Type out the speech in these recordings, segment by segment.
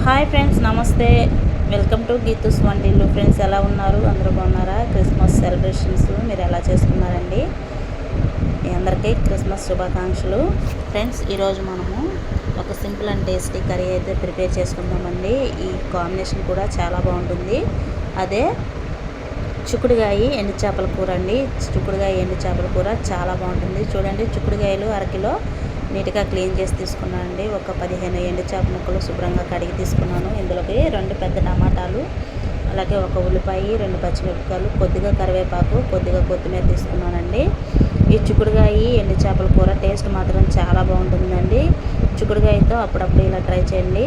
Hi friends, నమస్తే. Welcome to Geethu's వంటిల్లు. Friends, ఎలా ఉన్నారు? అందరూ బాగున్నారా? క్రిస్మస్ సెలబ్రేషన్స్ మీరు ఎలా చేసుకున్నారండి? మీ అందరికీ క్రిస్మస్ శుభాకాంక్షలు. ఫ్రెండ్స్, ఈరోజు మనము ఒక సింపుల్ అండ్ టేస్టీ కర్రీ అయితే ప్రిపేర్ చేసుకుందామండి. ఈ కాంబినేషన్ కూడా చాలా బాగుంటుంది. అదే చిక్కుడుగాయ ఎండు చేపల కూర అండి. చిక్కుడుగాయ ఎండు చేపల కూర చాలా బాగుంటుంది. చూడండి, చిక్కుడుగాయలు అరకిలో నీట్గా క్లీన్ చేసి తీసుకున్నానండి. ఒక 15 ఎండు చేప ముక్కలు శుభ్రంగా కడిగి తీసుకున్నాను. ఇందులోకి 2 పెద్ద టమాటాలు, అలాగే ఒక ఉల్లిపాయ, 2 పచ్చిమిరపకాయలు, కొద్దిగా కరివేపాకు, కొద్దిగా కొత్తిమీర తీసుకున్నానండి. ఈ చిక్కుడుగాయ ఎండు చేపల కూర టేస్ట్ మాత్రం చాలా బాగుంటుందండి. చిక్కుడుగాయతో అప్పుడప్పుడు ఇలా ట్రై చేయండి.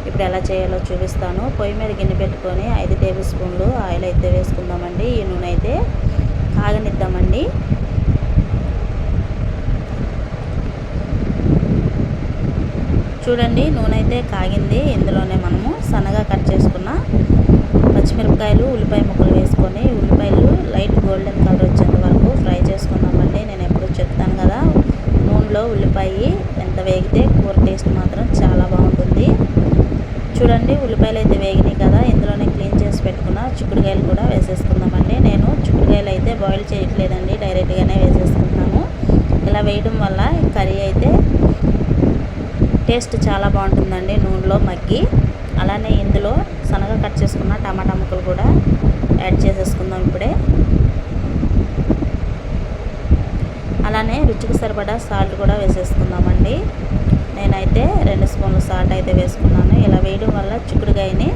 ఇప్పుడు ఎలా చేయాలో చూపిస్తాను. పొయ్యి మీద గిన్నె పెట్టుకొని 5 టేబుల్ స్పూన్లు ఆయిల్ అయితే వేసుకుందామండి. ఈ నూనె అయితే కాగనిద్దామండి. చూడండి, నూనె అయితే కాగింది. ఇందులోనే మనము సన్నగా కట్ చేసుకున్న పచ్చిమిరపకాయలు, ఉల్లిపాయ ముక్కలు వేసుకొని ఉల్లిపాయలు లైట్ గోల్డెన్ కలర్ వచ్చేంత వరకు ఫ్రై చేసుకుందామండి. నేను ఎప్పుడు చెప్తాను కదా, నూనెలో ఉల్లిపాయ ఎంత వేగితే కూర టేస్ట్ మాత్రం చాలా బాగుంటుంది. చూడండి, ఉల్లిపాయలు అయితే వేగినాయి కదా, ఇందులోనే క్లీన్ చేసి పెట్టుకున్న చిక్కుడుకాయలు కూడా వేసేసుకుందామండి. నేను చిక్కుడుకాయలు అయితే బాయిల్ చేయట్లేదండి, డైరెక్ట్గానే వేసేసుకుంటున్నాను. ఇలా వేయడం వల్ల కర్రీ అయితే టేస్ట్ చాలా బాగుంటుందండి, నూనెలో మగ్గి. అలానే ఇందులో సన్నగా కట్ చేసుకున్న టమాటా ముక్కలు కూడా యాడ్ చేసేసుకుందాం ఇప్పుడే. అలానే రుచికి సరిపడా సాల్ట్ కూడా వేసేసుకుందామండి. నేనైతే 2 స్పూన్లు సాల్ట్ అయితే వేసుకున్నాను. ఇలా వేయడం వల్ల చిక్కుడుకాయని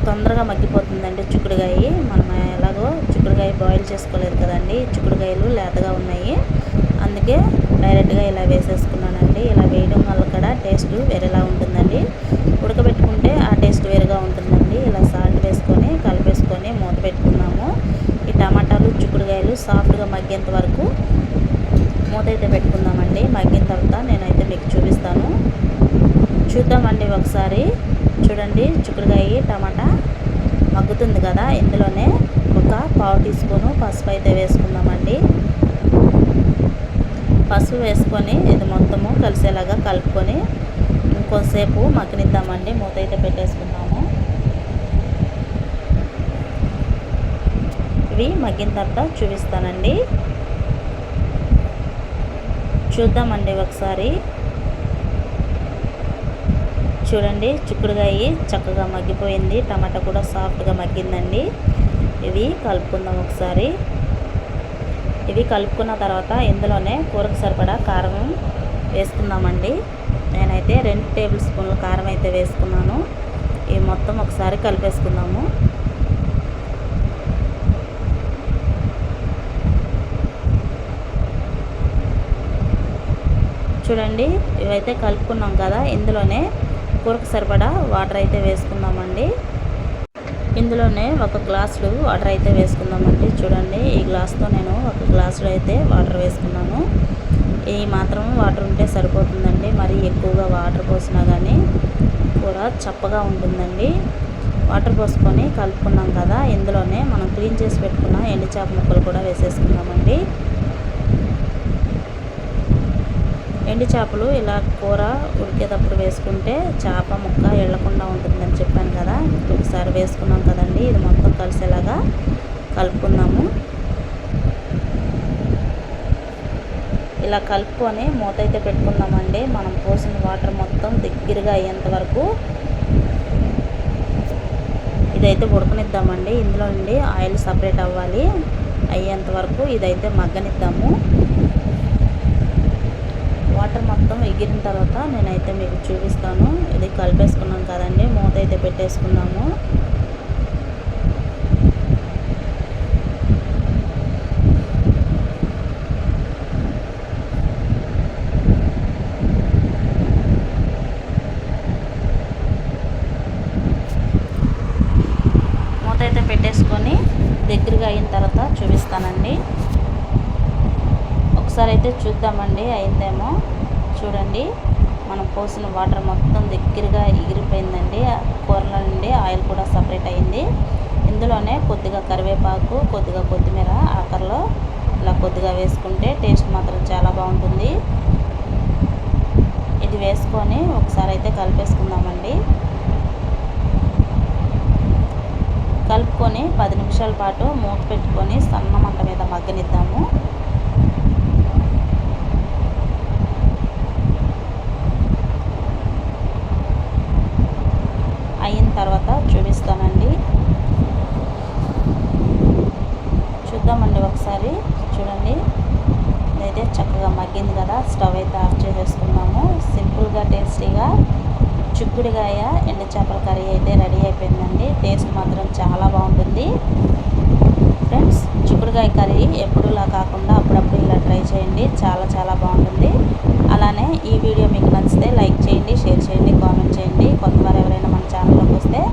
తొందరగా మగ్గిపోతుందండి. చిక్కుడుకాయ మనం ఎలాగో చిక్కుడుకాయ బాయిల్ చేసుకోలేదు కదండి, చిక్కుడుకాయలు లేతగా ఉన్నాయి, అందుకే డైరెక్ట్గా ఇలా వేసేసుకున్నానండి. ఇలా వేయడం వల్ల కూడా టేస్ట్ వేరేలా ఉంటుందండి. ఉడకబెట్టుకుంటే ఆ టేస్ట్ వేరుగా ఉంటుందండి. ఇలా సాల్ట్ వేసుకొని కలిపేసుకొని మూత పెట్టుకున్నాము. ఈ టమాటాలు, చిక్కుడుకాయలు సాఫ్ట్గా మగ్గేంత వరకు మూత అయితే పెట్టుకుందామండి. మగ్గిన తర్వాత నేనైతే మీకు చూపిస్తాను. చూద్దామండి ఒకసారి. చూడండి, చిక్కుడుకాయ టమాటా మగ్గుతుంది కదా, ఇందులోనే ఒక 1/2 టీ స్పూను పసుపు అయితే వేసుకుందామండి. పసుపు వేసుకొని ఇది మొత్తము కలిసేలాగా కలుపుకొని ఇంకొంతసేపు మగ్గనిద్దామండి. మూత అయితే పెట్టేసుకుందాము. ఇవి మగ్గిన తర్వాత చూపిస్తానండి. చూద్దామండి ఒకసారి. చూడండి, చిక్కుడుకాయ చక్కగా మగ్గిపోయింది, టమాటా కూడా సాఫ్ట్గా మగ్గిందండి. ఇవి కలుపుకుందాం ఒకసారి. ఇవి కలుపుకున్న తర్వాత ఇందులోనే కూరకు సరిపడా కారం వేసుకుందామండి. నేనైతే 2 టేబుల్ స్పూన్ల కారం అయితే వేసుకున్నాను. ఇవి మొత్తం ఒకసారి కలిపేసుకుందాము. చూడండి, ఇవైతే కలుపుకున్నాం కదా, ఇందులోనే కూరకు సరిపడా వాటర్ అయితే వేసుకుందామండి. ఇందులోనే 1 గ్లాసులు వాటర్ అయితే వేసుకుందామండి. చూడండి, ఈ గ్లాస్తో నేను 1 గ్లాసులో అయితే వాటర్ వేసుకున్నాను. ఈ మాత్రం వాటర్ ఉంటే సరిపోతుందండి. మరి ఎక్కువగా వాటర్ పోసినా కానీ కూర చప్పగా ఉంటుందండి. వాటర్ పోసుకొని కలుపుకున్నాం కదా, ఇందులోనే మనం క్లీన్ చేసి పెట్టుకున్న ఎండు చేప ముక్కలు కూడా వేసేసుకుందామండి. ఎండు చేపలు ఇలా కూర ఉడికేటప్పుడు వేసుకుంటే చేప ముక్క ఎళ్ళకుండా ఉంటుందని చెప్పాను కదా. ఒకసారి వేసుకున్నాం కదండి, ఇది మొత్తం కలిసేలాగా కలుపుకుందాము. ఇలా కలుపుకొని మూత అయితే పెట్టుకుందామండి. మనం పోసిన వాటర్ మొత్తం దగ్గరగా అయ్యేంత వరకు ఇదైతే ఉడకనిద్దామండి. ఇందులో నుండి ఆయిల్ సపరేట్ అయ్యేంత వరకు ఇదైతే మగ్గనిద్దాము. వాటర్ మొత్తం ఎగిరిన తర్వాత నేనైతే మీకు చూపిస్తాను. ఇది కలిపేసుకున్నాం కదండి, మూత అయితే పెట్టేసుకున్నాము. మూత అయితే పెట్టేసుకొని దగ్గరగా అయిన తర్వాత చూపిస్తానండి. ఒకసారి అయితే చూద్దామండి, అయిందేమో. చూడండి, మనం పోసిన వాటర్ మొత్తం దగ్గరగా ఎగిరిపోయిందండి. కూరల నుండి ఆయిల్ కూడా సపరేట్ అయింది. ఇందులోనే కొద్దిగా కరివేపాకు, కొద్దిగా కొత్తిమీర ఆఖరిలో ఇలా కొద్దిగా వేసుకుంటే టేస్ట్ మాత్రం చాలా బాగుంటుంది. ఇది వేసుకొని ఒకసారి అయితే కలిపేసుకుందామండి. దీన్ని 10 నిమిషాల పాటు మూత పెట్టుకొని సన్న మంట మీద మగ్గనిద్దాము. అయిన తర్వాత చూపిస్తానండి. చూద్దామండి ఒకసారి. చూడండి, ఇదైతే చక్కగా మగ్గింది కదా. స్టవ్ అయితే ఆఫ్ చేసేసుకున్నాము. సింపుల్గా టేస్టీగా చిక్కుడుగాయ ఎండు చేపల కర్రీ అయితే రెడీ అయిపోయిందండి. టేస్ట్ మాత్రం చాలా బాగుంటుంది ఫ్రెండ్స్. చిక్కుడుగాయ కర్రీ ఎప్పుడులా కాకుండా అప్పుడప్పుడు ఇలా ట్రై చేయండి, చాలా చాలా బాగుంటుంది. అలానే ఈ వీడియో మీకు నచ్చితే లైక్ చేయండి, షేర్ చేయండి, కామెంట్ చేయండి. కొత్తవారు ఎవరైనా మన ఛానల్లోకి వస్తే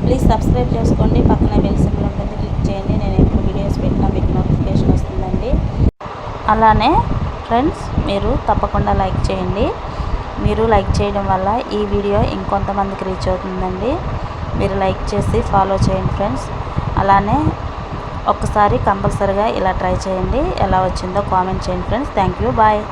ప్లీజ్ సబ్స్క్రైబ్ చేసుకోండి. పక్కన బెల్ సింబల్ ఉంటుంది, క్లిక్ చేయండి. నేను ఎప్పుడు వీడియోస్ పెట్టినా మీకు నోటిఫికేషన్ వస్తుందండి. అలానే ఫ్రెండ్స్, మీరు తప్పకుండా లైక్ చేయండి. మీరు లైక్ చేయడం వల్ల ఈ వీడియో ఇంకొంతమందికి రీచ్ అవుతుందండి. మీరు లైక్ చేసి ఫాలో చేయండి ఫ్రెండ్స్. అలానే ఒక్కసారి కంపల్సరీగా ఇలా ట్రై చేయండి. ఎలా వచ్చిందో కామెంట్ చేయండి ఫ్రెండ్స్. Thank you, bye.